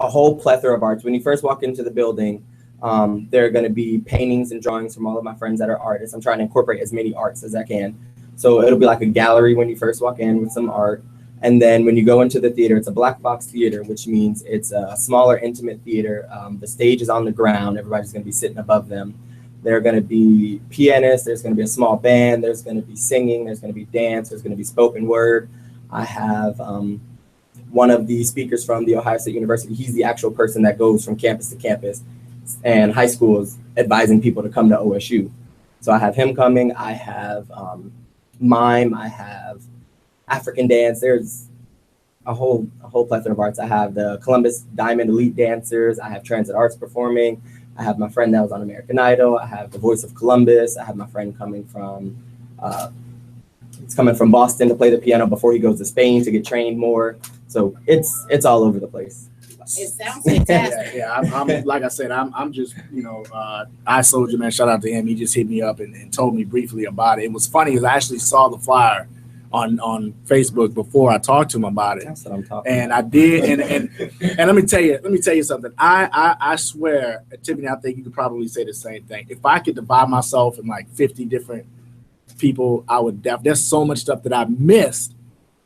a whole plethora of arts. When you first walk into the building, there are going to be paintings and drawings from all of my friends that are artists. I'm trying to incorporate as many arts as I can. So it'll be like a gallery when you first walk in with some art. And then when you go into the theater, it's a black box theater, which means it's a smaller, intimate theater. The stage is on the ground. Everybody's going to be sitting above them. There are going to be pianists. There's going to be a small band. There's going to be singing. There's going to be dance. There's going to be spoken word. I have one of the speakers from the Ohio State University. He's the actual person that goes from campus to campus and high schools advising people to come to OSU. So I have him coming. I have mime. I have African dance. There's a whole plethora of arts. I have the Columbus Diamond Elite Dancers. I have Transit Arts performing. I have my friend that was on American Idol. I have the Voice of Columbus. I have my friend coming from Boston to play the piano before he goes to Spain to get trained more. So it's all over the place. It sounds fantastic. Yeah. I'm like I said, I'm just, I Soldier, man, shout out to him. He just hit me up and told me briefly about it. It was funny because I actually saw the flyer on Facebook before I talked to him about it. That's what I'm talking and about. I did, and let me tell you something. I swear, Tiffany, I think you could probably say the same thing. If I could divide myself in like 50 different people, I would there's so much stuff that I missed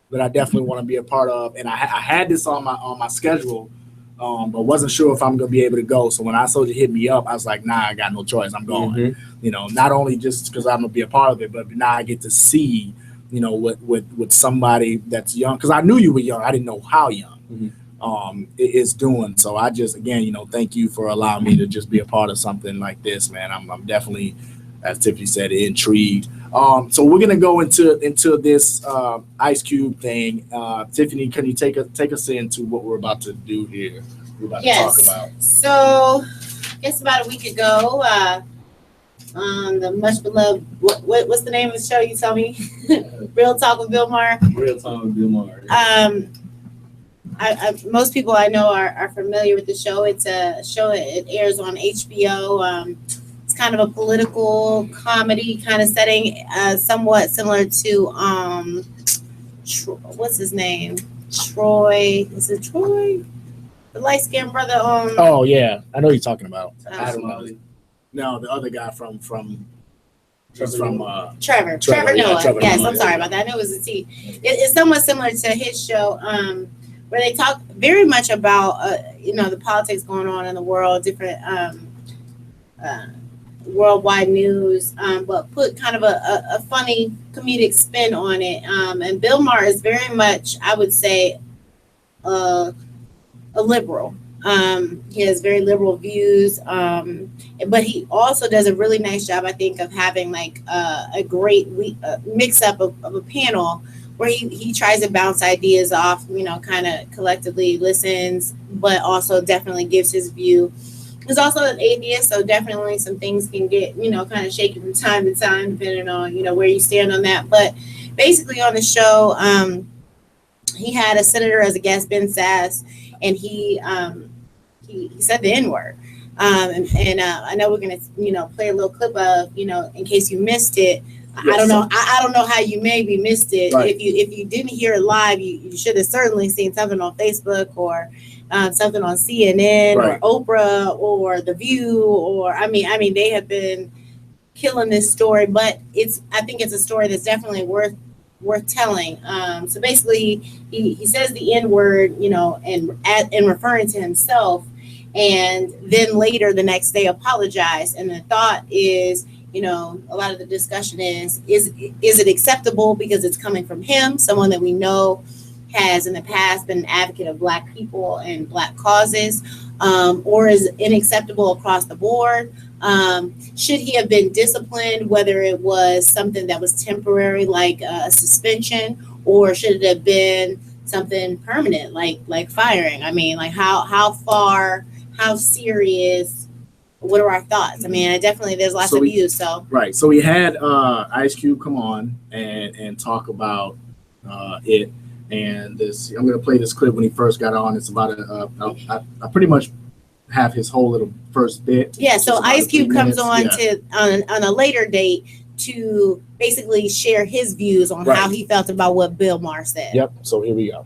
that I definitely want to be a part of. And I had this on my schedule, but wasn't sure if I'm gonna be able to go. So when I Soldier hit me up, I was like, nah, I got no choice. I'm going. Not only just because I'm gonna be a part of it, but now I get to see, with somebody that's young, because I knew you were young. I didn't know how young it is doing. So I just, again, thank you for allowing me to just be a part of something like this, man. I'm definitely, as Tiffany said, intrigued. So we're gonna go into this Ice Cube thing. Tiffany, can you take us into what we're about to do here? We're about to talk about. So, I guess about a week ago, on the much beloved, what's the name of the show you told me? Real Talk with Bill Maher. Real Talk with Bill Maher. Most people I know are familiar with the show. It's a show, it airs on HBO. It's kind of a political comedy kind of setting, somewhat similar to what's his name? Troy. Is it Troy? The light-skinned brother. Oh yeah, I know who you're talking about. No, the other guy from Trevor Noah. Trevor yes, Noah. I'm sorry about that. I know it was a T. It's somewhat similar to his show, where they talk very much about the politics going on in the world, different worldwide news, but put kind of a funny comedic spin on it. And Bill Maher is very much, I would say, a liberal. He has very liberal views, but he also does a really nice job, I think, of having like a great mix up of a panel where he tries to bounce ideas off, kind of collectively listens, but also definitely gives his view. He's also an atheist, so definitely some things can get, kind of shaky from time to time, depending on, where you stand on that. But basically on the show, he had a senator as a guest, Ben Sasse, and he said the N-word. And I know we're going to, play a little clip of, in case you missed it. Yes. I don't know how you maybe missed it. Right. If you didn't hear it live, you should have certainly seen something on Facebook or something on CNN right. or Oprah or The View, or I mean they have been killing this story, but I think it's a story that's definitely worth telling. So basically he says the N-word, and referring to himself, and then later the next day apologized. And the thought is, a lot of the discussion is it acceptable because it's coming from him, someone that we know has in the past been an advocate of Black people and Black causes, or is it unacceptable across the board? Should he have been disciplined, whether it was something that was temporary, like a suspension, or should it have been something permanent, like firing? I mean, like how far, how serious? What are our thoughts? I mean, there's lots of views. So right. So we had Ice Cube come on and talk about it. And this, I'm going to play this clip when he first got on. It's about I pretty much have his whole little first bit. Yeah. So Ice Cube comes on on a later date to basically share his views on how he felt about what Bill Maher said. Yep. So here we go.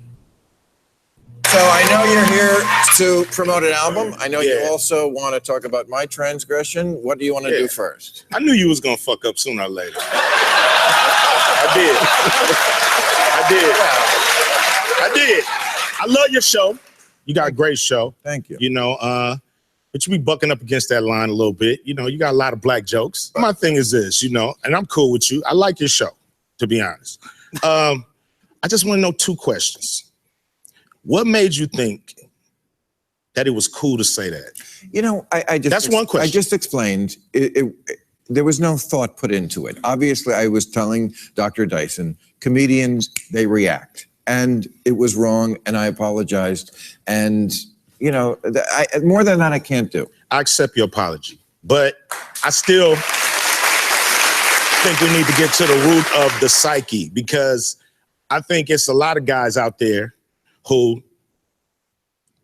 So I know you're here to promote an album. I know you Yeah. also want to talk about my transgression. What do you want to do first? I knew you was gonna fuck up sooner or later. I did. I love your show. You got a great show. Thank you. You know, but you be bucking up against that line a little bit. You know, you got a lot of black jokes. My thing is this, you know, and I'm cool with you. I like your show, to be honest. I just want to know 2 questions. What made you think that it was cool to say that? You know, I just That's one question. I just explained there was no thought put into it. Obviously, I was telling Dr. Dyson, comedians, they react. And it was wrong, and I apologized. And, you know, more than that, I can't do. I accept your apology, but I still think we need to get to the root of the psyche, because I think it's a lot of guys out there who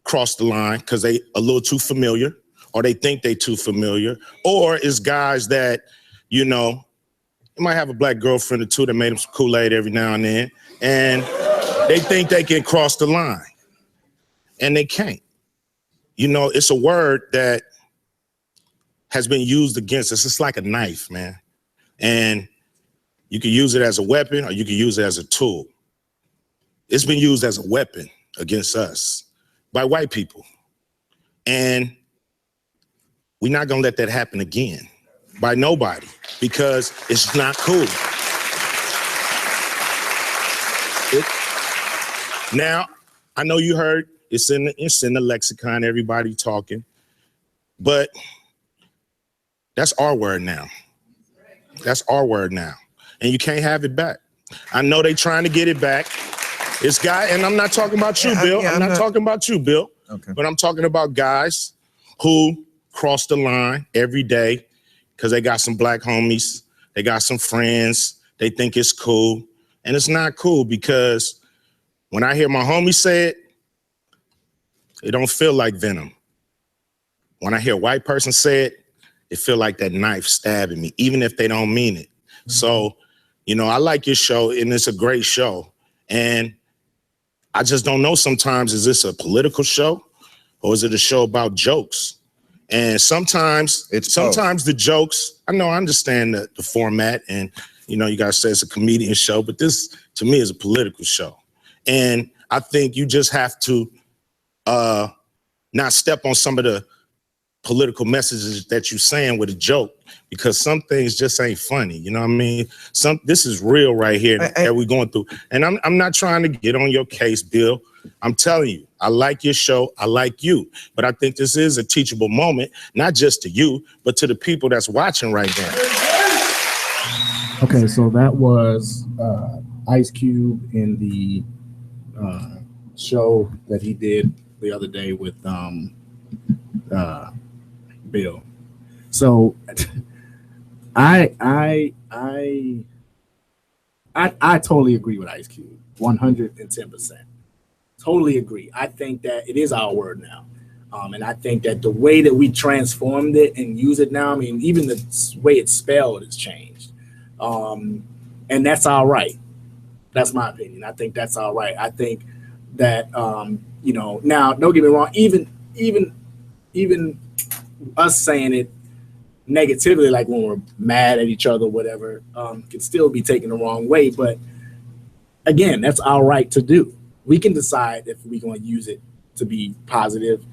cross the line because they a little too familiar, or they think they too familiar, or it's guys that, you know, you might have a black girlfriend or two that made them some Kool-Aid every now and then, and they think they can cross the line, and they can't. You know, it's a word that has been used against us. It's like a knife, man. And you can use it as a weapon, or you can use it as a tool. It's been used as a weapon against us by white people. And we're not gonna let that happen again by nobody, because it's not cool. Now, I know you heard it's in the lexicon, everybody talking, but that's our word now. That's our word now. And you can't have it back. I know they trying to get it back. It's guy, and I'm not talking about you, Bill. I'm not talking about you, Bill. Okay. But I'm talking about guys who cross the line every day because they got some black homies, they got some friends, they think it's cool. And it's not cool, because when I hear my homie say it, it don't feel like venom. When I hear a white person say it, it feel like that knife stabbing me, even if they don't mean it. Mm-hmm. So, you know, I like your show, and it's a great show. And I just don't know sometimes, is this a political show or is it a show about jokes? And sometimes the jokes, I understand the format, and, you know, you guys say it's a comedian show, but this to me is a political show. And I think you just have to not step on some of the political messages that you're saying with a joke, because some things just ain't funny. You know what I mean? This is real right here that we're going through. And I'm not trying to get on your case, Bill. I'm telling you, I like your show. I like you. But I think this is a teachable moment, not just to you, but to the people that's watching right now. Okay, so that was Ice Cube in the show that he did the other day with Bill. So I totally agree with Ice Cube, 110%. Totally agree. I think that it is our word now. And I think that the way that we transformed it and use it now, I mean, even the way it's spelled has changed. And that's all right. That's my opinion. I think that's all right. I think that, you know, now don't get me wrong, even us saying it negatively, like when we're mad at each other, whatever, can still be taken the wrong way. But again, that's our right to do. We can decide if we're going to use it to be positive,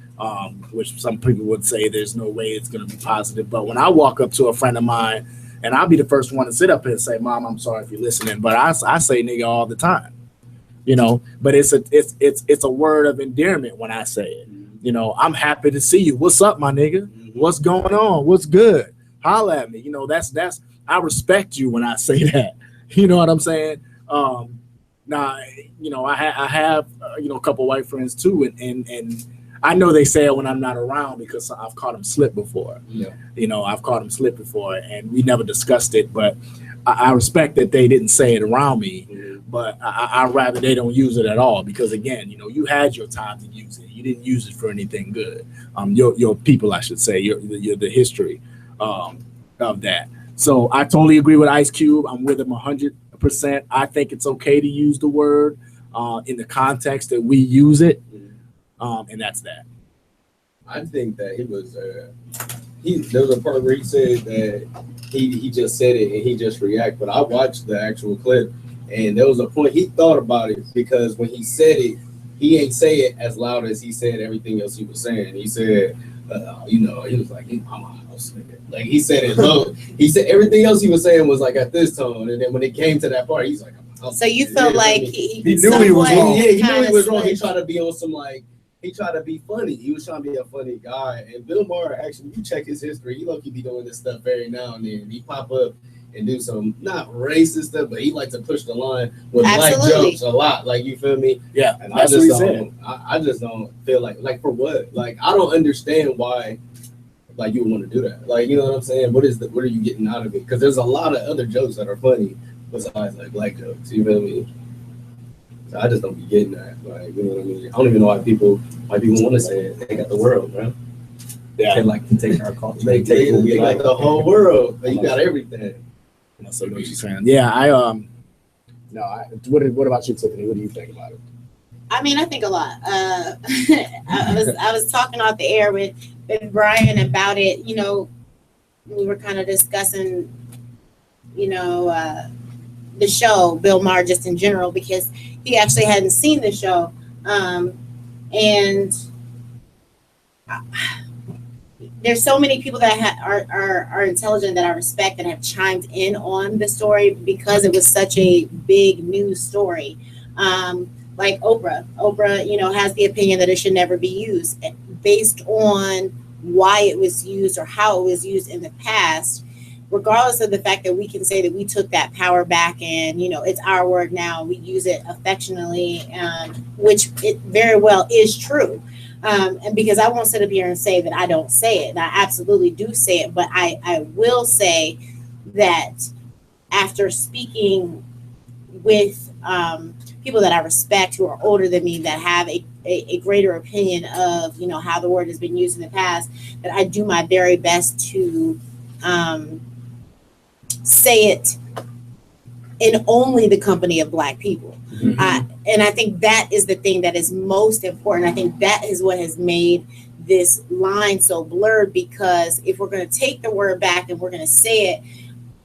which some people would say there's no way it's going to be positive. But when I walk up to a friend of mine, and I'll be the first one to sit up and say, "Mom, I'm sorry if you're listening," but I say "nigga" all the time, you know. But it's a word of endearment when I say it. You know, I'm happy to see you. What's up, my nigga? What's going on? What's good? Holla at me. You know, that's I respect you when I say that. You know what I'm saying? Now, you know, I have you know, a couple white friends too, and I know they say it when I'm not around because I've caught them slip before. Yeah. You know, I've caught them slip before, and we never discussed it. But I respect that they didn't say it around me. Mm-hmm. But I'd rather they don't use it at all, because again, you know, you had your time to use it. You didn't use it for anything good. Your people, I should say, the history of that. So I totally agree with Ice Cube. I'm with him 100%. I think it's okay to use the word in the context that we use it, and that's that. I think that he was. There was a part where he said that he just said it and he just reacted. But I watched the actual clip, and there was a point he thought about it because when he said it, he ain't say it as loud as he said everything else he was saying. He said, he was like, "I'm a house nigga." Like he said it low. He said everything else he was saying was like at this tone, and then when it came to that part, he's like, "I'm a house So you nigga." felt Yeah, like I mean, he knew he was wrong. Yeah, he knew he was wrong. He kinda tried to be on some like. He tried to be funny. He was trying to be a funny guy. And Bill Maher, actually, you check his history. He low-key be doing this stuff every now and then. He pop up and do some not racist stuff, but he likes to push the line with black Absolutely. jokes a lot. Like you feel me? Yeah, And that's I what just he don't. I just don't feel like for what? Like I don't understand why. Like you would want to do that. Like you know what I'm saying? What are you getting out of it? Because there's a lot of other jokes that are funny besides like black jokes. You feel me? So I just don't be getting that. Like you know what I mean? I don't even know why people want to say it. They got the world, bro. Yeah. They like to take our culture. They take what we got like. the whole world. Like, you got everything. That's what she's saying. Yeah, what about you, Tiffany? What do you think about it? I mean, I think a lot. I was talking off the air with Brian about it. You know, we were kind of discussing, the show, Bill Maher, just in general, because he actually hadn't seen the show. And there's so many people that are intelligent that I respect that have chimed in on the story because it was such a big news story. Like Oprah, has the opinion that it should never be used based on why it was used or how it was used in the past, regardless of the fact that we can say that we took that power back and, it's our word now, we use it affectionately, which it very well is true. And because I won't sit up here and say that I don't say it, and I absolutely do say it, but I will say that after speaking with people that I respect who are older than me that have a greater opinion of, how the word has been used in the past, that I do my very best to say it in only the company of Black people. Mm-hmm. And I think that is the thing that is most important. I think that is what has made this line so blurred, because if we're going to take the word back and we're going to say it,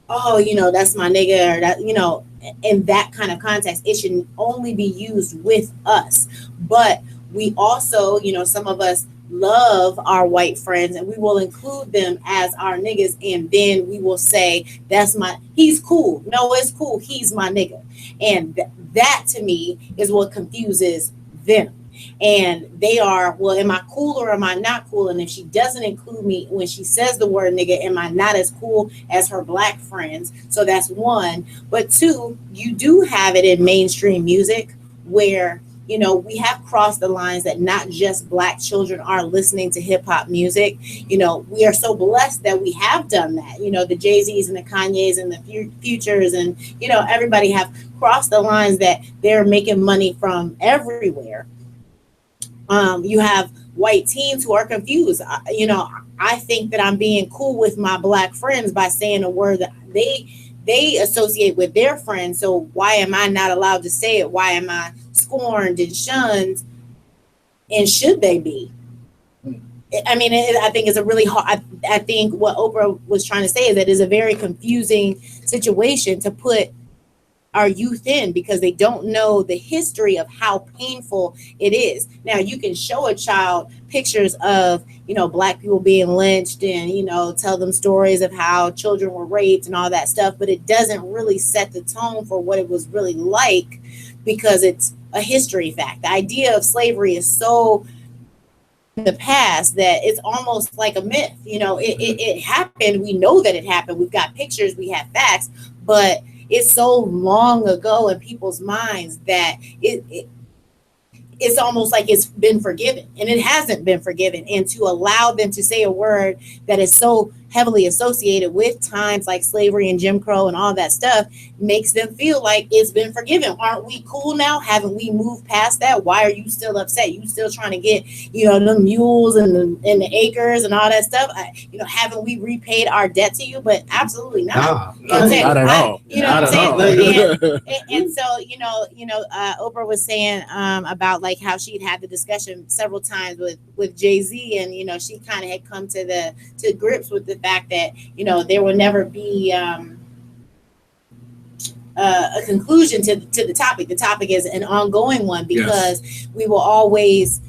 that's my nigga, or that, in that kind of context, it should only be used with us. But we also, some of us love our white friends and we will include them as our niggas, and then we will say he's cool. No, it's cool. He's my nigga. And that to me is what confuses them. And they are, well, am I cool or am I not cool? And if she doesn't include me when she says the word nigga, am I not as cool as her Black friends? So that's one. But two, you do have it in mainstream music where, we have crossed the lines that not just Black children are listening to hip hop music. We are so blessed that we have done that. The Jay-Z's and the Kanye's and the Futures and, everybody have crossed the lines that they're making money from everywhere. You have white teens who are confused. I think that I'm being cool with my Black friends by saying a word that they associate with their friends. So why am I not allowed to say it? Why am I scorned and shunned? And should they be? I mean, I think it's a really hard, I think what Oprah was trying to say is that it's a very confusing situation to put our youth in, because they don't know the history of how painful it is. Now, you can show a child pictures of, Black people being lynched and, tell them stories of how children were raped and all that stuff, but it doesn't really set the tone for what it was really like, because it's a history fact. The idea of slavery is so in the past that it's almost like a myth. It happened. We know that it happened. We've got pictures, we have facts, but it's so long ago in people's minds that it's almost like it's been forgiven, and it hasn't been forgiven. And to allow them to say a word that is so heavily associated with times like slavery and Jim Crow and all that stuff makes them feel like it's been forgiven. Aren't we cool now? Haven't we moved past that? Why are you still upset? You still trying to get, the mules and the acres and all that stuff? Haven't we repaid our debt to you? But absolutely not. Not at all. Not at all. And so, Oprah was saying about like how she'd had the discussion several times with Jay-Z, and she kind of had come to grips with the fact that there will never be a conclusion to the topic. The topic is an ongoing one because we will always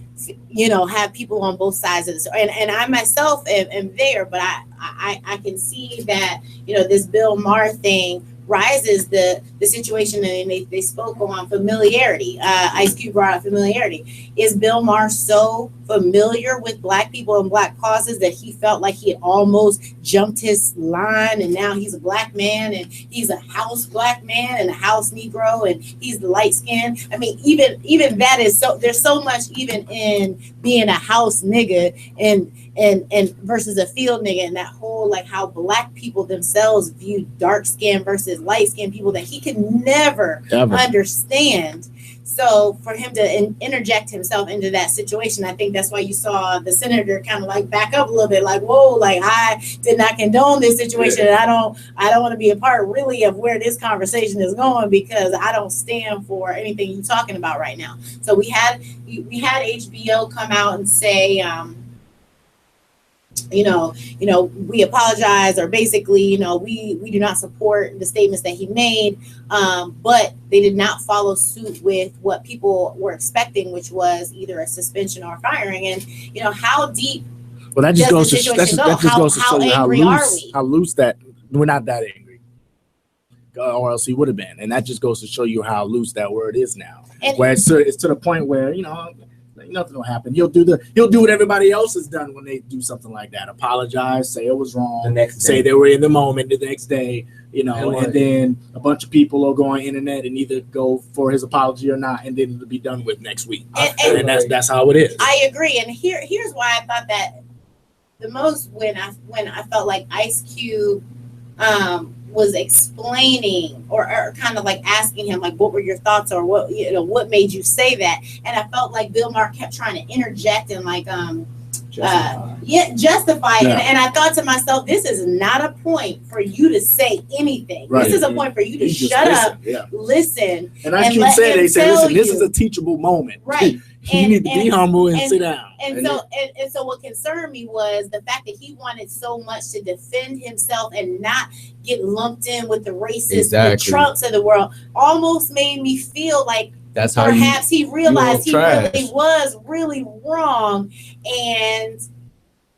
have people on both sides of this, and I myself am there, but I can see that this Bill Maher thing rises the situation, and they spoke on familiarity. Ice Cube brought up familiarity. Is Bill Maher so familiar with Black people and Black causes that he felt like he had almost jumped his line, and now he's a Black man, and he's a house Black man and a house Negro, and he's the light skin? I mean, even that is so. There's so much even in being a house nigga and versus a field nigga, and that whole like how Black people themselves view dark skin versus light skin people that he could never understand. So for him to interject himself into that situation, I think that's why you saw the senator kind of like back up a little bit, like, whoa, like I did not condone this situation, and I don't want to be a part really of where this conversation is going, because I don't stand for anything you're talking about right now. So we had HBO come out and say, we apologize, or basically, we do not support the statements that he made, but they did not follow suit with what people were expecting, which was either a suspension or firing. And how deep? Well, that just goes to show you how loose that we're not that angry, or else he would have been. And that just goes to show you how loose that word is now. Where it's to the point where nothing will happen. He'll do what everybody else has done when they do something like that. Apologize, say it was wrong, say they were in the moment the next day, and then a bunch of people will go on the internet and either go for his apology or not, and then it'll be done with next week. And that's how it is. I agree. And here's why I thought that the most, when I felt like Ice Cube was explaining or kind of like asking him like, what were your thoughts, or what made you say that? And I felt like Bill Maher kept trying to interject and like justify it. And I thought to myself, this is not a point for you to say anything. Right. This is a point for you to shut up, listen. And I keep saying, they say, listen, this is a teachable moment. Right. You need to be humble and sit down. And so what concerned me was the fact that he wanted so much to defend himself and not get lumped in with the racist, the Trumps of the world, almost made me feel like that's how perhaps he realized he really was really wrong,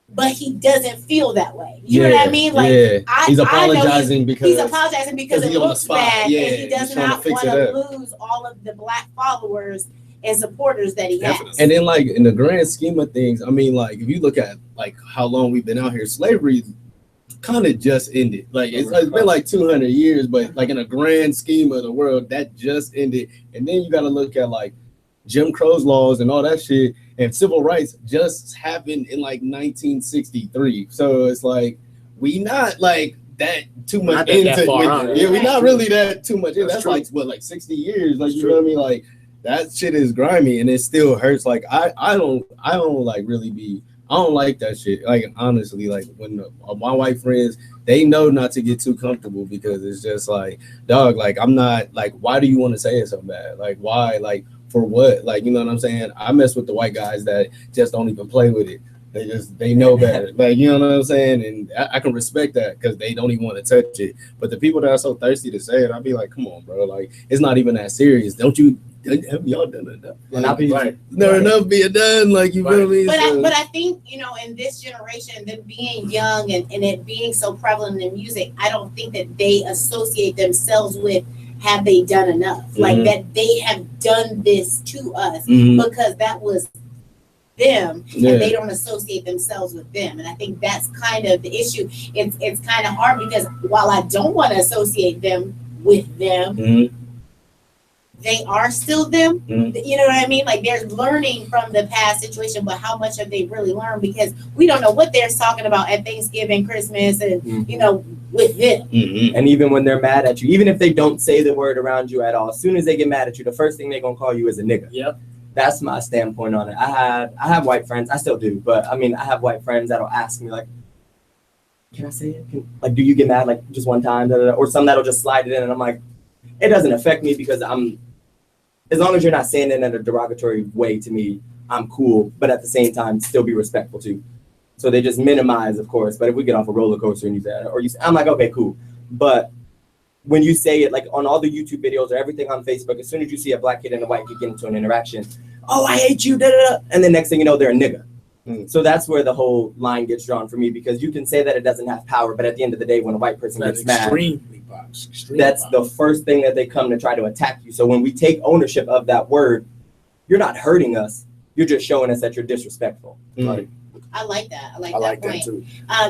but he doesn't feel that way. You know what I mean? Like he's apologizing because it looks bad, and he does not want to lose all of the Black followers and supporters that he has. And then like in the grand scheme of things, I mean, like if you look at like how long we've been out here, slavery kind of just ended. Like it's been like 200 years, but like in a grand scheme of the world, that just ended. And then you got to look at like Jim Crow's laws and all that shit, and civil rights just happened in like 1963. So it's like we not like that too much into it. We're not really that too much. That's like what, like 60 years. Like you know what I mean? Like that shit is grimy and it still hurts. Like I don't like really be. I don't like that shit. Like honestly, like when my white friends, they know not to get too comfortable because it's just like, dog, like I'm not like, why do you want to say it so bad? Like why? Like for what? Like you know what I'm saying? I mess with the white guys that just don't even play with it. They know better. Like you know what I'm saying? And I can respect that because they don't even want to touch it. But the people that are so thirsty to say it, I'll be like, come on, bro. Like it's not even that serious. Have y'all done enough? Enough being done. Like you feel me? But I think in this generation, them being young and it being so prevalent in music, I don't think that they associate themselves with have they done enough, like that they have done this to us because that was them and they don't associate themselves with them. And I think that's kind of the issue. It's kind of hard because while I don't want to associate them with them, they are still them. Mhm. You know what I mean? Like they're learning from the past situation, but how much have they really learned? Because we don't know what they're talking about at Thanksgiving, Christmas, and Mhm. you know, with them. Mhm. And even when they're mad at you, even if they don't say the word around you at all, as soon as they get mad at you, the first thing they're gonna call you is a nigga. Yep. That's my standpoint on it. I have white friends, I still do, but I mean I have white friends that'll ask me like, can I say it? Like, do you get mad like just one time? Da, da, da. Or some that'll just slide it in, and I'm like, it doesn't affect me because as long as you're not saying it in a derogatory way to me, I'm cool. But at the same time, still be respectful too. So they just minimize, of course. But if we get off a roller coaster and you say, I'm like, okay, cool. But when you say it, like on all the YouTube videos or everything on Facebook, as soon as you see a black kid and a white kid get into an interaction, oh, I hate you, da, da, da. And the next thing you know, they're a nigga. So that's where the whole line gets drawn for me, because you can say that it doesn't have power, but at the end of the day, when a white person That's gets mad, extremely box. that's the first thing that they come to try to attack you. So when we take ownership of that word, you're not hurting us. You're just showing us that you're disrespectful. Mhm. I like that. I like I that like point. that too.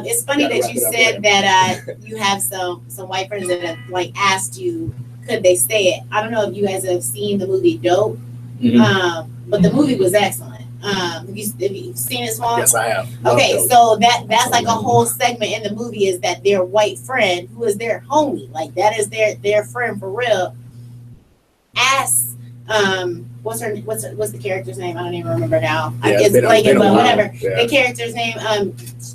It's funny Gotta that wrap you it up said that you have some white friends that have like asked you, could they say it? I don't know if you guys have seen the movie Dope, Mhm. but the movie was excellent. Have you seen it, Swan? Yes, I have. Love Okay, those. so that's like a whole segment in the movie is that their white friend, who is their homie, like that is their friend for real, asks what's the character's name? I don't even remember now. Yeah, It's been a blanking, but while. whatever. Yeah. The character's name,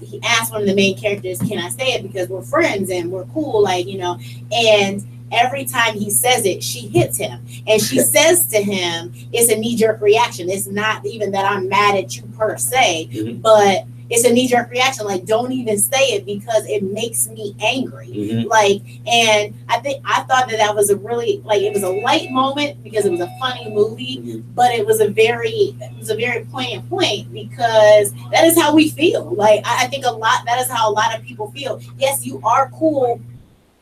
he asked one of the main characters, can I say it because we're friends and we're cool, like, you know, and every time he says it, she hits him. And she says to him, it's a knee-jerk reaction. It's not even that I'm mad at you per se, Mhm. but it's a knee-jerk reaction. Like, don't even say it because it makes me angry. Mhm. Like, and I thought that was a really, like, it was a light moment because it was a funny movie, but it was a very poignant point because that is how we feel. Like, I think that is how a lot of people feel. Yes, you are cool,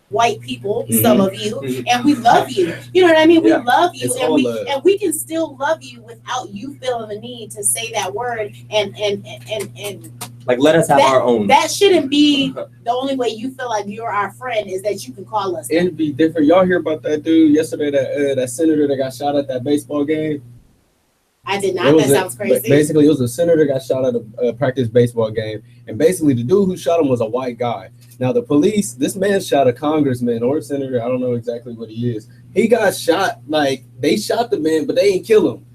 white people, some of you, and we love you. You know what I mean? We Yeah. love you, It's and all we love. and we can still love you without you feeling the need to say that word and Like, let us have our own. that shouldn't be the only way you feel like you're our friend is that you can call us that. It'd be different. Y'all hear about that dude yesterday? That senator that got shot at that baseball game. I did It not. was That sounds crazy. Basically, it was a senator got shot at a practice baseball game, and basically the dude who shot him was a white guy. Now the police, this man shot a congressman or a senator. I don't know exactly what he is. He got shot. Like they shot the man, but they didn't kill him.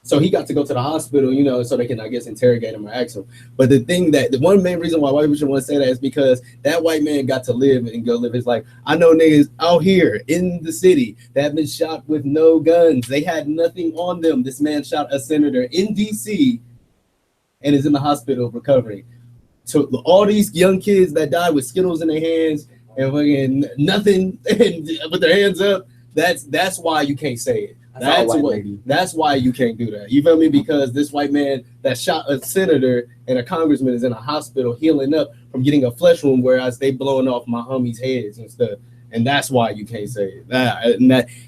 So he got to go to the hospital, you know, so they can, I guess, interrogate him or ask him. But the one main reason why white people should want to say that is because that white man got to live and go live his life. I know niggas out here in the city that have been shot with no guns. They had nothing on them. This man shot a senator in D.C. and is in the hospital recovering. So all these young kids that died with Skittles in their hands and fucking nothing and with their hands up, that's why you can't say it. That's why you can't do that. You feel me? Because this white man that shot a senator and a congressman is in a hospital healing up from getting a flesh wound, whereas they blowing off my homies' heads and stuff. And that's why you can't say it.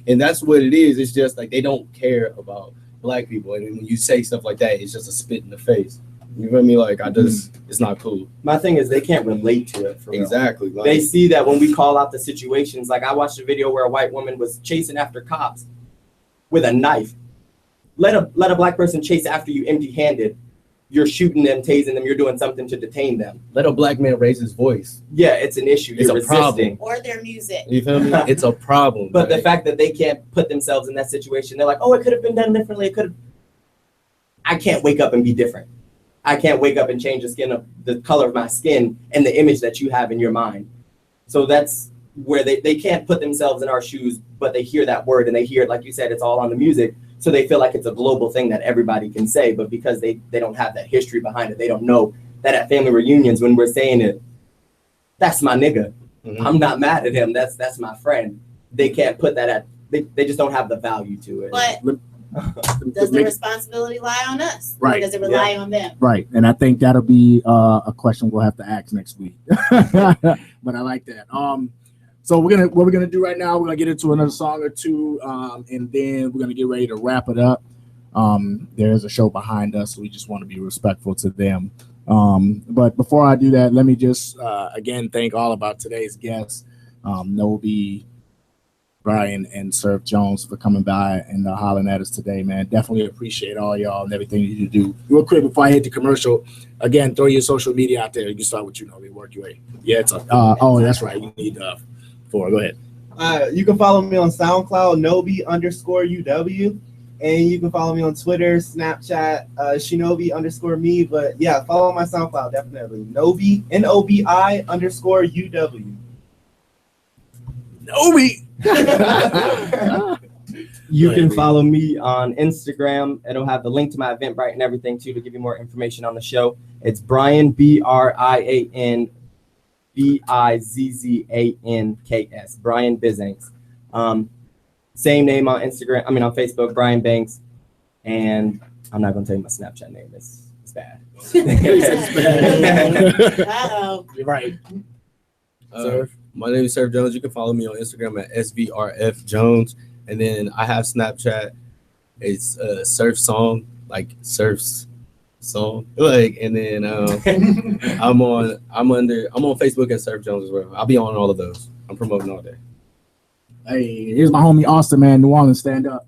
And that's what it is. It's just like they don't care about black people. And when you say stuff like that, it's just a spit in the face. You feel me? Like it's not cool. My thing is they can't relate to it for real. Exactly. Like, They see that when we call out the situations. Like I watched a video where a white woman was chasing after cops with a knife. Let a black person chase after you empty-handed. You're shooting them, tasing them. You're doing something to detain them. let a black man raise his voice. Yeah, it's an issue. It's You're a problem. resisting. Or their music. You feel me? It's a problem. But the like, fact that they can't put themselves in that situation, they're like, oh, it could have been done differently. I can't wake up and be different. I can't wake up and change the color of my skin and the image that you have in your mind. So that's where they can't put themselves in our shoes, but they hear that word and they hear it, like you said, it's all on the music. So they feel like it's a global thing that everybody can say, but because they don't have that history behind it, they don't know that at family reunions, when we're saying it, that's my nigga. Mhm. I'm not mad at him. That's my friend. They can't put that they just don't have the value to it. But does the responsibility lie on us? Right. Or does it rely on them? Right, and I think that'll be a question we'll have to ask next week. But I like that. So what we're gonna do right now, we're gonna get into another song or two, and then we're gonna get ready to wrap it up. There's a show behind us, so we just want to be respectful to them. But before I do that, let me just again thank all of our today's guests. Nobi, Brian and Surf Jones for coming by and hollering at us today, man. Definitely appreciate all y'all and everything you do. Real quick before I hit the commercial, again, throw your social media out there. You can start with work your way. Yeah, it's oh, that's right. You need 4. Go ahead. You can follow me on SoundCloud, Nobi_UW. And you can follow me on Twitter, Snapchat, Shinobi_me. But yeah, follow my SoundCloud, definitely. Nobi, NOBI_UW. Nobi! You can follow me on Instagram. It'll have the link to my Eventbrite and everything too to give you more information on the show. It's Brian BrianBizzanks. Brian Bizzanks. Same name on Instagram. On Facebook, Brian Banks. And I'm not gonna tell you my Snapchat name. It's bad. Uh-oh. You're right. My name is Surf Jones. You can follow me on Instagram at SVRF Jones. And then I have Snapchat. It's Surf Song, like Surf's song. Like, and then I'm on Facebook at Surf Jones as well. I'll be on all of those. I'm promoting all day. Hey, here's my homie Austin, man. New Orleans, stand up.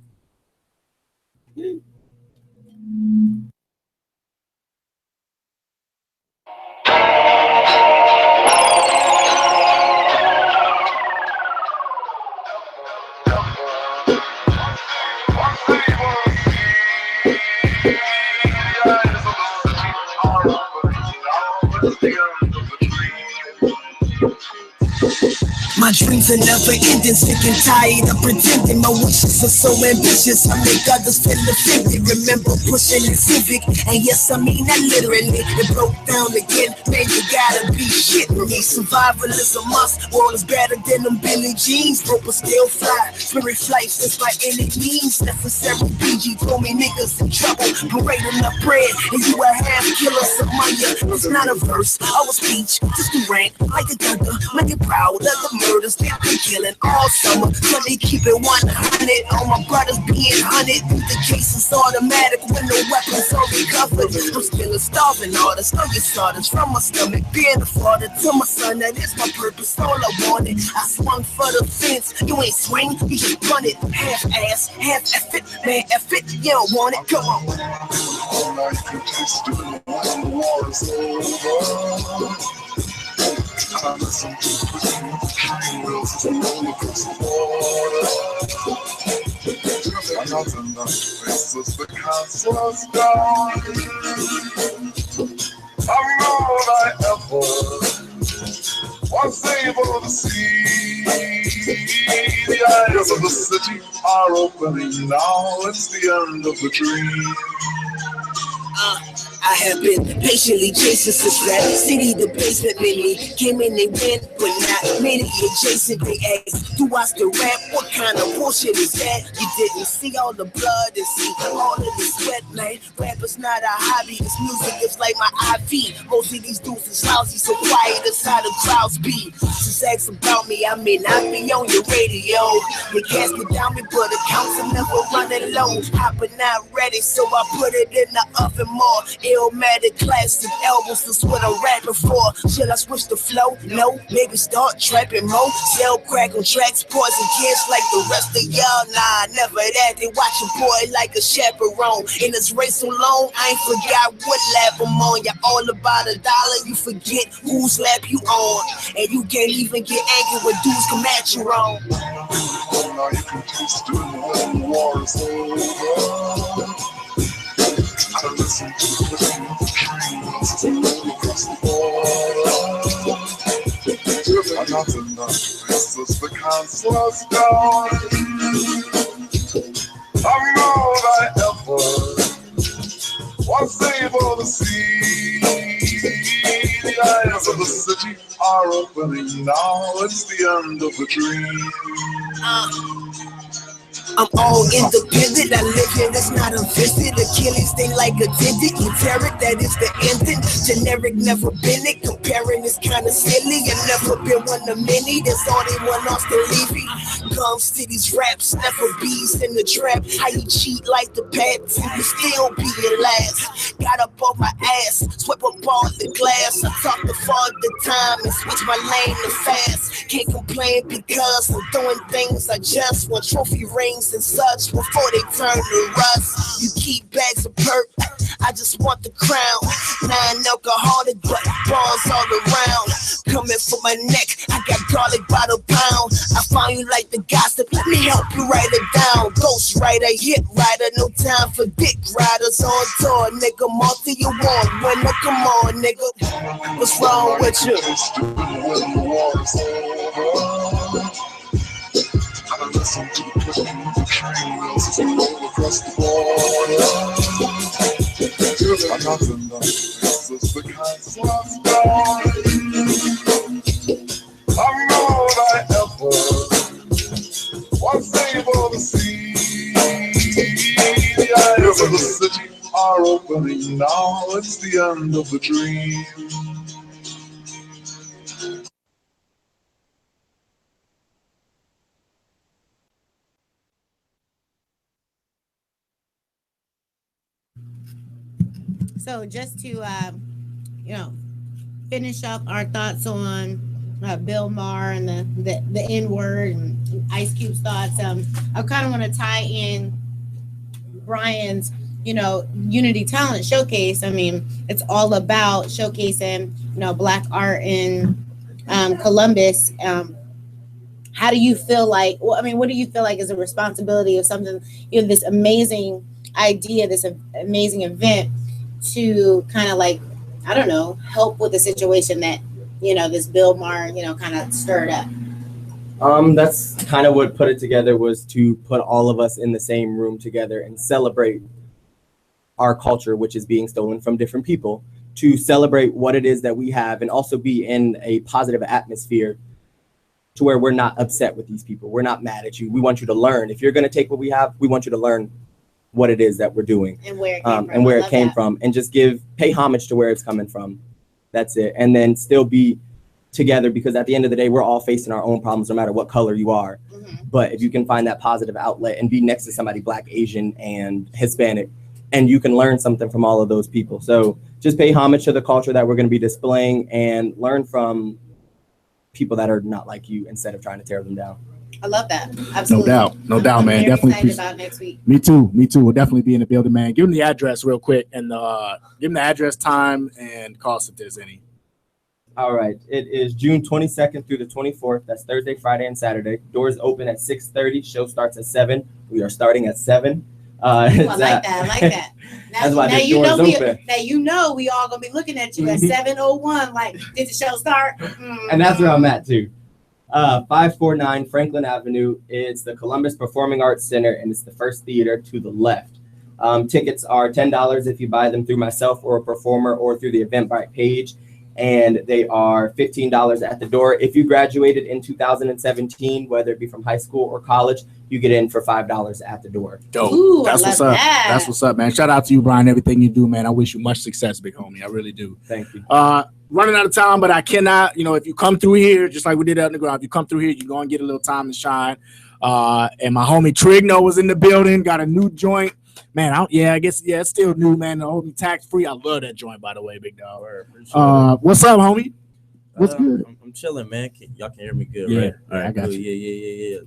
My dreams are never ending, sick and tired of pretending. My wishes are so ambitious, I make others feel offended. Remember pushing the Civic, and yes, I mean that literally. It broke down again, man, you gotta be shitting me. Survival is a must, world is better than them Billie Jeans. Rope will still fly, spirit flights, that's by any means necessary. PG told me niggas in trouble, parading up bread, and you a half killer, Samaya. It's not a verse, I was speech, just to rank like a gunner, make it proud of the murders they've been killing all summer. So they keep it 100, all my brothers being hunted. The case is automatic when the weapons are recovered. I'm still a starving artist, no you sawdust from my stomach. Being a father to my son, that is my purpose, all I wanted. I swung for the fence, you ain't swing, you just run it. Half ass, half effort, man, effort, you don't want it, come on. I'm all I ever was able to see. The eyes of the city are opening now. It's the end of the dream. I have been patiently chasing since Rap City, the basement made me. Came in, they went, but not many adjacent. They asked, do I still rap? What kind of bullshit is that? You didn't see all the blood and see all of the sweat, man. Rap is not a hobby, this music is like my IV. Most of these dudes is lousy, so quiet is how the crowds be. Just ask about me, I may not be on your radio. The casket down me, but accounts are never running low. Hot but not ready, so I put it in the oven more. Illmatic classic albums, that's what I'm rapping for. Should I switch the flow? No, maybe start trapping more. Sell crack on tracks, poison kids like the rest of y'all. Nah, never that. They watch a boy like a chaperone. In this race so long, I ain't forgot what lap I'm on. You're all about $1, you forget whose lap you on. And you can't even get angry when dudes come at you wrong. Now you can taste it when the war is over. I listen to the trains to roll across the border. I'm not enough, this is the consular's gone. I'm all I ever was able to see. The eyes of the city are opening now. It's the end of the dream. I'm all independent, I live here, that's not a visit. Achilles thing like a diddy, eteric, that is the ending. Generic, never been it, comparing is kinda silly. I never been one of many, there's only one lost to Levy. Gum cities raps, never bees in the trap. How you cheat like the Pats, you still be your last. Got up on my ass, swept up all the glass. I talk the father time and switch my lane to fast. Can't complain because I'm doing things I just want. Trophy rings and such before they turn to rust. You keep bags of perp, I just want the crown. Non-alcoholic, but balls all around. Coming for my neck, I got garlic by the pound. I found you like the gossip, let me help you write it down. Ghost writer, hit writer, no time for dick riders on tour. Nigga, multi you want, winner, come on, nigga. What's wrong with you? I listen to the clicking of the trains all across the border. I'm not enough. This is the kind of story I'm all I ever was able to see. The eyes of the city are opening now. It's the end of the dream. So just to finish up our thoughts on Bill Maher and the N word and Ice Cube's thoughts, I kind of want to tie in Brian's Unity Talent Showcase. I mean, it's all about showcasing Black art in Columbus. How do you feel like? Well, I mean, what do you feel like is a responsibility of something? This amazing idea, this amazing event, to kind of like, I don't know, help with the situation that, this Bill Maher, kind of stirred up. That's kind of what put it together, was to put all of us in the same room together and celebrate our culture, which is being stolen from different people, to celebrate what it is that we have and also be in a positive atmosphere to where we're not upset with these people. We're not mad at you. We want you to learn. If you're going to take what we have, we want you to learn what it is that we're doing and where it came from, and just pay homage to where it's coming from. That's it. And then still be together, because at the end of the day, we're all facing our own problems, no matter what color you are. Mm-hmm. But if you can find that positive outlet and be next to somebody Black, Asian, and Hispanic, and you can learn something from all of those people. So just pay homage to the culture that we're going to be displaying and learn from people that are not like you instead of trying to tear them down. I love that. Absolutely. No doubt, man. I'm definitely excited about next week. Me too. We'll definitely be in the building, man. Give them the address real quick, and give them the address, time, and cost if there's any. All right. It is June 22nd through the 24th. That's Thursday, Friday, and Saturday. Doors open at 6:30. Show starts at 7. We are starting at 7. I like that. That's why the doors open. Now we all gonna be looking at you at 7:01. Like, did the show start? Mm-hmm. And that's where I'm at too. 549 Franklin Avenue. It's the Columbus Performing Arts Center, and it's the first theater to the left. Tickets are $10 if you buy them through myself or a performer or through the Eventbrite page, and they are $15 at the door. If you graduated in 2017, whether it be from high school or college, you get in for $5 at the door. Dope. Ooh, That's what's up. That's what's up, man. Shout out to you, Brian. Everything you do, man. I wish you much success, big homie. I really do. Thank you. Running out of time, but I cannot, if you come through here, just like we did underground, if you come through here, you're going to get a little time to shine. And my homie Trigno was in the building, got a new joint. Man, I guess it's still new, man. The homie tax-free. I love that joint, by the way, big dog. What's up, homie? What's good? I'm chilling, man. Y'all can hear me good, Yeah. right? All right, I got you.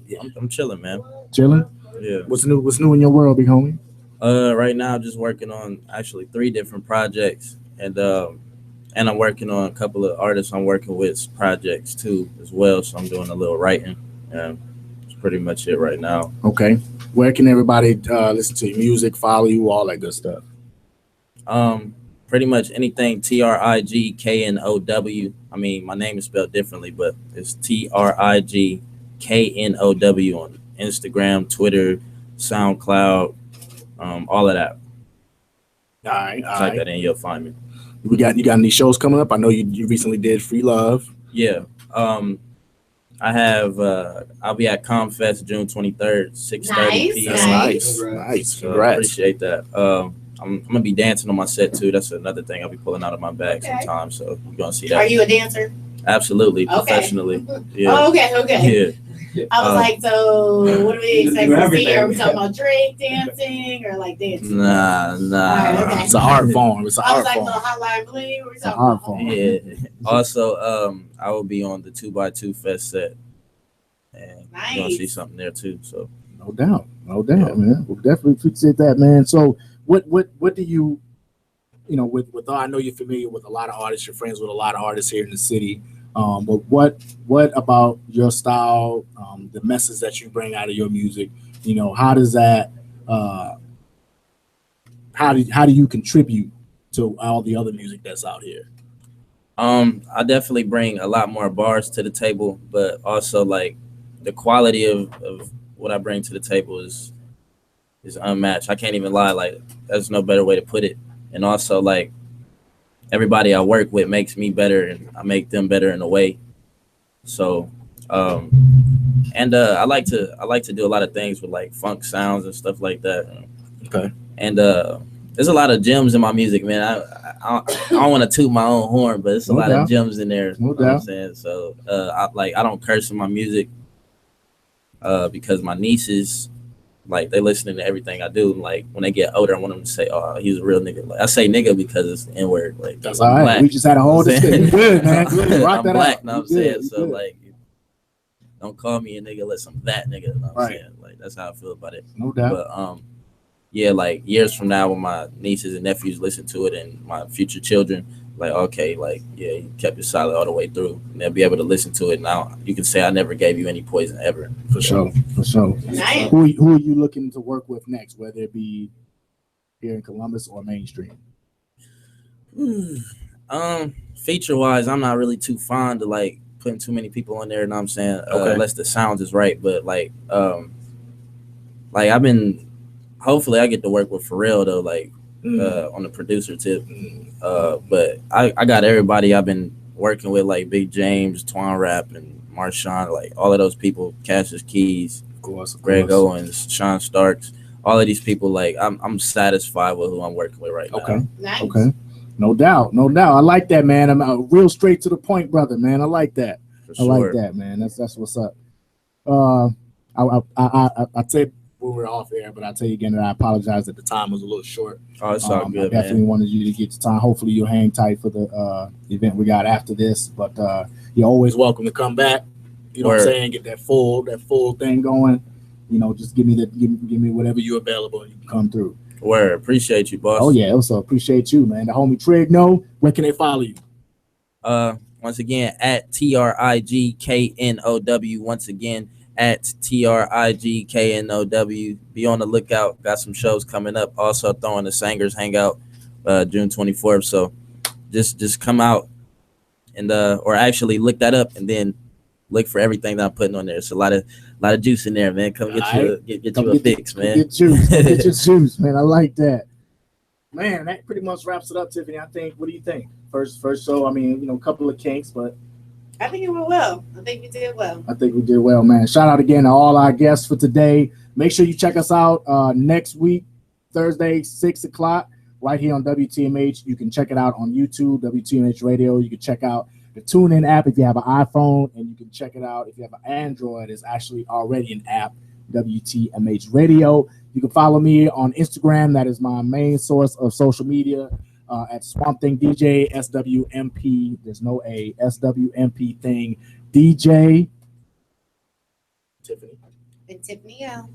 Yeah. I'm chilling, man. Chilling? Yeah. What's new in your world, big homie? Right now, I'm just working on actually 3 different projects, and I'm working on a couple of artists I'm working with projects too as well. So I'm doing a little writing, and that's pretty much it right now. Okay. Where can everybody listen to your music, follow you, all that good stuff? Pretty much anything TRIGKNOW. I mean, my name is spelled differently, but it's TRIGKNOW on Instagram, Twitter, SoundCloud, all of that. All right. Type that in, you'll find me. You got any shows coming up? I know you recently did Free Love. Yeah. I have I'll be at ComFest June 23rd, 6:30 p.m. Nice. So Congrats. I appreciate that. I'm gonna be dancing on my set too. That's another thing I'll be pulling out of my bag sometimes. So you're gonna see that. Are you a dancer? Absolutely, Okay. professionally. Yeah. Oh, okay. Yeah. I was like, so what do we You just expect do to see? Are we everything. talking about drink dancing or like dancing? Nah. Alright, okay. It's an art form. It's an I was art like, form. little hotline bling. We're It's an talking art about. form. Yeah. Also, I will be on the 2x2 Fest set, and you're gonna see Nice. something there too. So No doubt, man. We'll definitely appreciate that, man. So, what do you, with I know you're familiar with a lot of artists, you're friends with a lot of artists here in the city. But what about your style, the message that you bring out of your music? How does that, how do you contribute to all the other music that's out here? I definitely bring a lot more bars to the table, but also like the quality of what I bring to the table is unmatched. I can't even lie, like there's no better way to put it. And also like everybody I work with makes me better and I make them better in a way. So I like to do a lot of things with like funk sounds and stuff like that. Okay. And there's a lot of gems in my music, man. I don't want to toot my own horn, but it's a No lot doubt. of gems in there. No You know what I'm doubt. saying? So I don't curse in my music because my nieces, like, they listening to everything I do. Like when they get older, I want them to say, "Oh, he's a real nigga." Like I say "nigga" because it's the N-word. Like That's I'm all right. black. We just had a whole You know what I'm discussion. saying? Good, man. Good. Rock I'm that black, out. know what I'm You good, saying? you So good. like, don't call me a nigga unless I'm that nigga. You know what I'm Right. saying? Like that's how I feel about it. No doubt. But yeah, like years from now, when my nieces and nephews listen to it, and my future children, like, okay, like, yeah, you kept it solid all the way through, and they'll be able to listen to it. Now you can say I never gave you any poison ever. For sure. Nice. Who are you looking to work with next, whether it be here in Columbus or mainstream? Feature wise, I'm not really too fond of like putting too many people on there. You know what I'm saying? Okay. Unless the sound is right. But like I've been. Hopefully, I get to work with Pharrell though, like on the producer tip. But I got everybody I've been working with, like Big James, Twan Rap, and Marshawn, like all of those people, Cassius Keys, Of course. Greg Owens, Sean Starks, all of these people. Like I'm satisfied with who I'm working with right now. Okay. Nice. Okay. No doubt. I like that, man. I'm real straight to the point, brother, man. I like that. For I sure. like that, man. That's what's up. I said we were off air, but I'll tell you again that I apologize that the time was a little short. Oh, it's all I good, definitely man. wanted you to get the time. Hopefully you'll hang tight for the event we got after this. But you're always welcome to come back. You know what I'm Word. saying? Get that full thing going. Just give me whatever you're available and you can come through. Word. Appreciate you, boss. Oh yeah, also appreciate you, man. The homie Trig, where can they follow you? Once again, at TRIGKNOW. Once again, at TRIGKNOW. Be on the lookout. Got some shows coming up. Also throwing the Sangers Hangout June 24th. So just come out and or actually look that up and then look for everything that I'm putting on there. It's a lot of juice in there, man. Come get you a fix, man. Get juice. Get your juice, man. I like that. Man, that pretty much wraps it up, Tiffany. I think. What do you think? First show. I mean, a couple of kinks, but I think it went well. I think you did well. I think we did well, man. Shout out again to all our guests for today. Make sure you check us out next week, Thursday, 6:00, right here on WTMH. You can check it out on YouTube, WTMH Radio. You can check out the TuneIn app if you have an iPhone, and you can check it out if you have an Android. It's actually already an app, WTMH Radio. You can follow me on Instagram. That is my main source of social media. At Swamp Thing DJ, SWMP. There's no A. SWMP Thing DJ. Tiffany. And Tiffany L.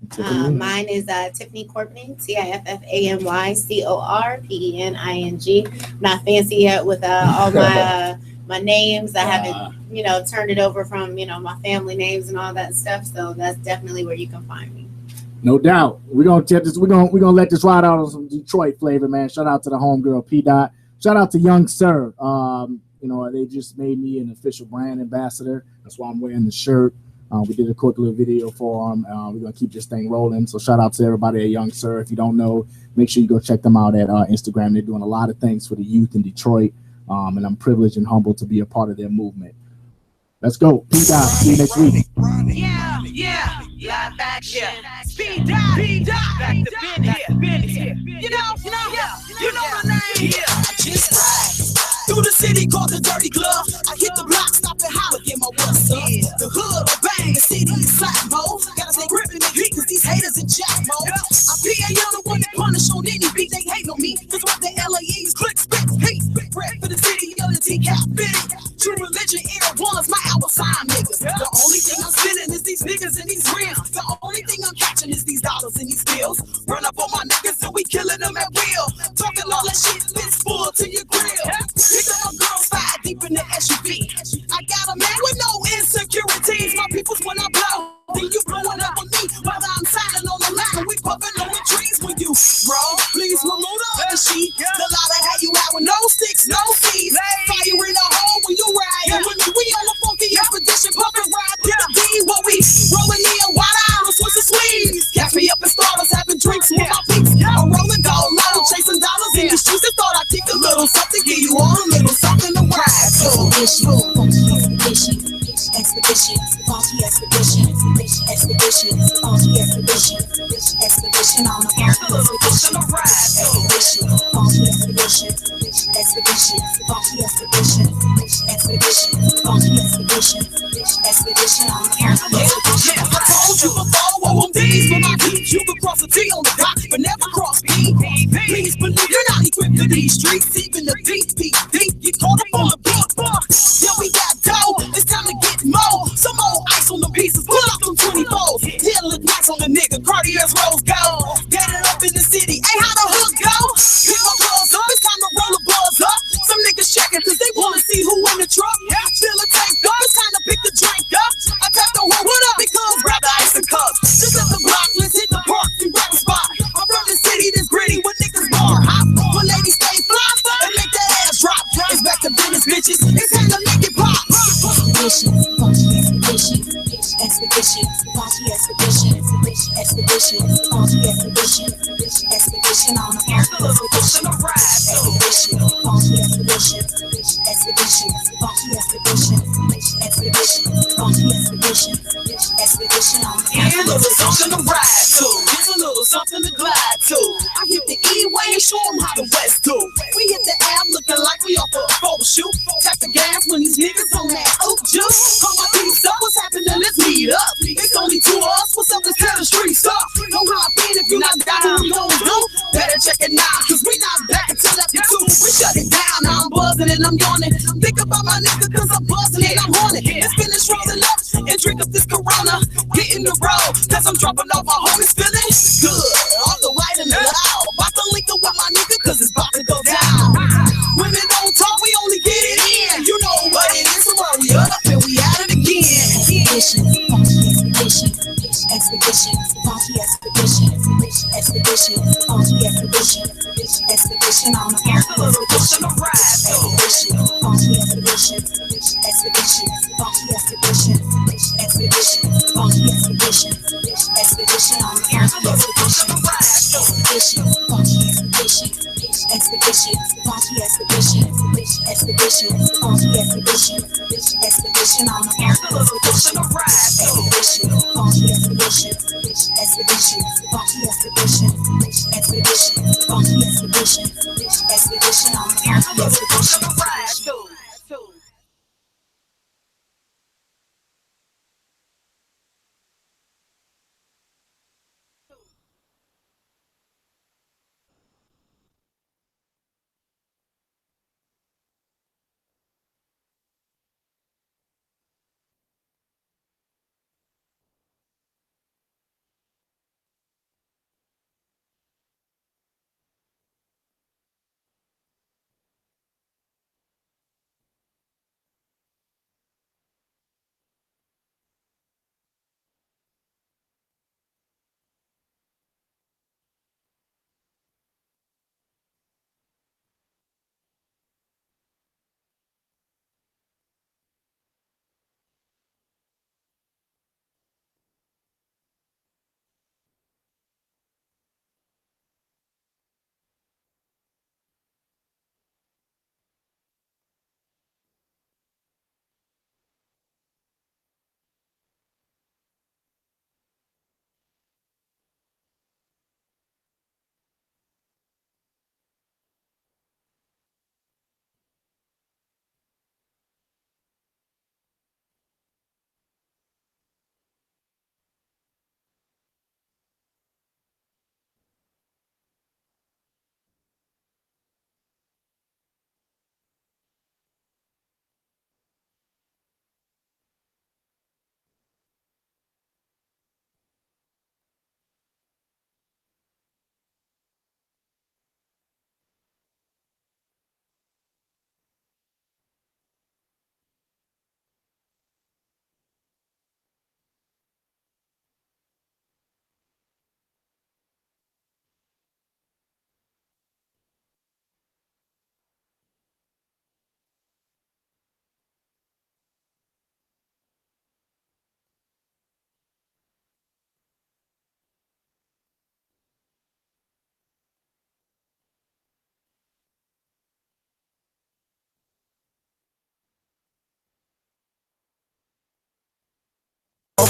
Tiffany. Mine is Tiffany Corpening, TIFFAMY CORPENING. Not fancy yet with all my names. I haven't, turned it over from, my family names and all that stuff. So that's definitely where you can find me. No doubt. We're gonna take this. We're gonna let this ride out on some Detroit flavor, man. Shout out to the homegirl P Dot. Shout out to Young Sir. They just made me an official brand ambassador. That's why I'm wearing the shirt. We did a quick little video for him. We're gonna keep this thing rolling. So shout out to everybody at Young Sir. If you don't know, make sure you go check them out at Instagram. They're doing a lot of things for the youth in Detroit. And I'm privileged and humbled to be a part of their movement. Let's go. P Dot. See you next week. Yeah, live action. Speed dive, back to been here. You know my name. Yeah, I just ride through the city called the Dirty Glove. I hit the block, stop and holler, get my what's up. The hood, bang, city is slack mode. Gotta stay gripping the heat, cause these haters in jack mode. I PA, I'm the one that punish on any beat, they hate on me. Cause what the LAEs click, spit, hate. Rap for the city of the T-Cap, fitted. True religion, air ones, my album sign niggas. The only thing I'm spinning is these niggas and these rims. The only thing I'm catching is these dollars and these bills. Run up on my niggas and we killing them at will. Talking all that shit, fist full to your grill. Pick up my girls, 5 deep in the SUV. I got a man with no insecurities. My people's when I blow. Then you blowing up on me, whether I'm signing on the line, we puffing on the trees when you roll. Please remove the other sheet. The lot of how you out with no sticks, no seeds. Fire in the hole when you ride. And when we on the funky expedition, pumping ride with the D. What we rolling in, white out, switch the sleeves. Catch me up in starters, having drinks with my peeps. I'm rolling gold, low, chasing dollars in the streets. I thought I'd kick a little something, give you all a little something to ride. Expedition, funky expedition, expedition, funky expedition, expedition on the expedition, expedition, funky expedition, expedition, funky expedition, expedition, funky expedition, expedition on the expedition. I told you before, OMDs for my peeps, you can cross a T on the dot, but never cross P. Please believe you're not equipped for these streets, even the deep, get caught up on the beat. Yeah, we got dough, it's time to get more. Some old ice on the pieces, pull up them 24s. Yeah, look nice on the nigga, Cartier's rose gold. Get it up in the city, hey, how the hook go? Pick my buzz up, it's time to roll the buzz up. Some niggas checking cause they wanna see who in the truck. Fill a tank up, it's time to pick the drink up. I tap the one, what up? Because grab the ice and cups. Just at the block, let's hit the park and grab a spot. I'm from the city that's gritty when niggas bar hop. When ladies stay fly and make that ass drop. It's back to business, bitches. It's time to make it pop. Expedition, funky expedition, expedition, funky expedition, expedition, funky expedition, expedition on the expedition, expedition, funky expedition, expedition, funky expedition, expedition, funky expedition, expedition on the expedition. A little something to ride to, here's a little something to glide to. I hit the E-way and show them how the West do. We hit the app looking like we off a photo shoot. Tap the gas when these niggas on that oak juice. Call my peeps up, what's happening? Let's meet up. It's only 2 of us, what's up? Let's tear the streets up. Don't hop in if you're not down, what we gon' do? Better check it now, cause we not back until after 2. We shut it down, now I'm buzzing and I'm yawning. Think about my nigga cause I'm buzzing and I'm haunted. Let's finish rolling up and drink up this Corona. Get in the road, cause I'm dropping off my homies feeling good. All the white and the loud. About to link up with my nigga cause it's about to go down. Women don't talk, we only get it in. You know what it is, so hurry up and we at it again. Expedition, funky expedition, expedition, funky expedition, expedition, funky expedition, expedition on the expedition, expedition, funky expedition, expedition, funky expedition, expedition, funky expedition, expedition on the expedition, expedition, funky expedition, expedition, funky expedition, expedition, funky expedition, expedition on the expedition, expedition, funky expedition, expedition, funky expedition, expedition, funky expedition, expedition on the expedition.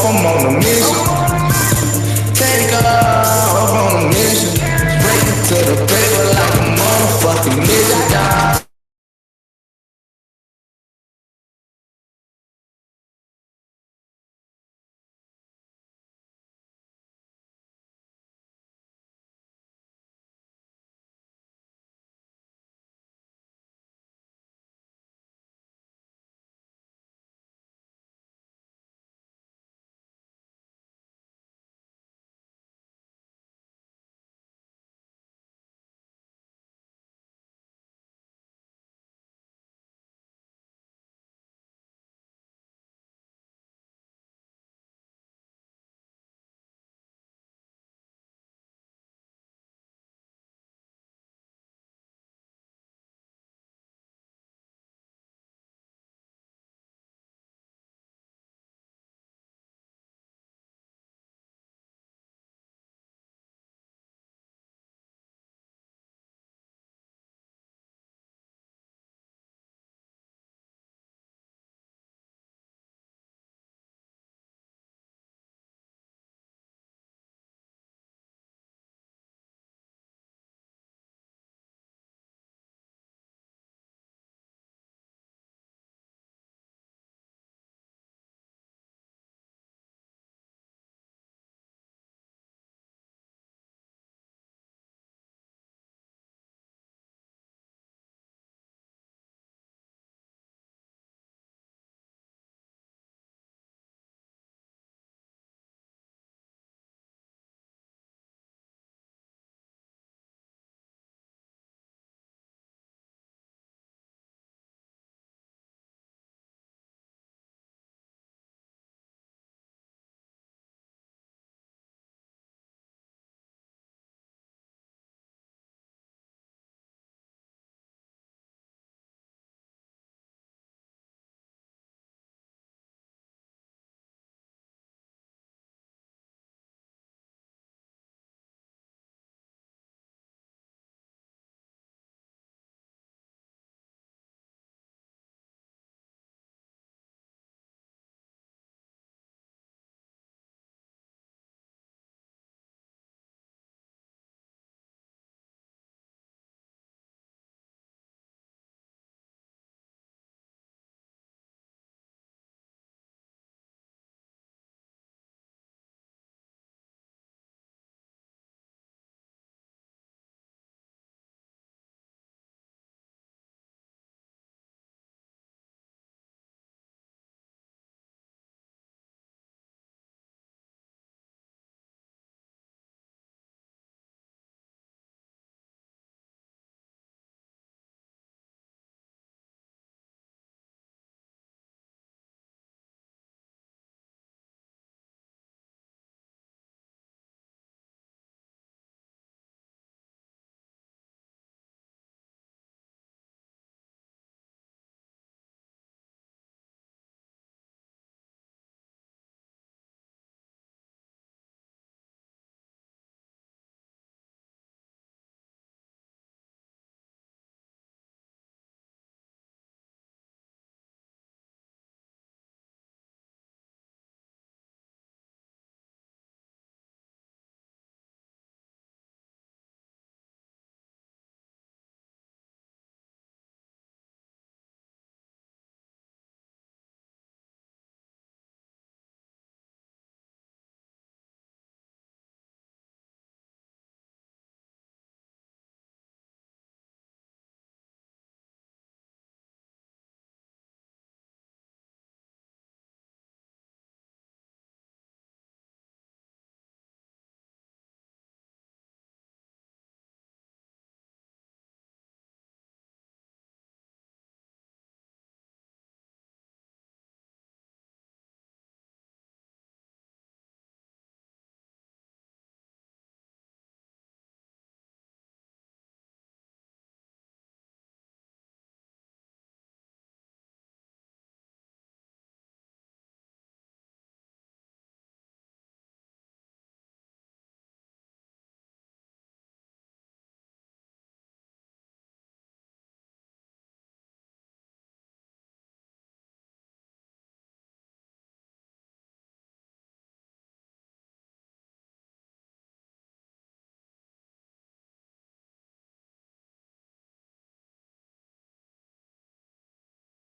I'm on a mission.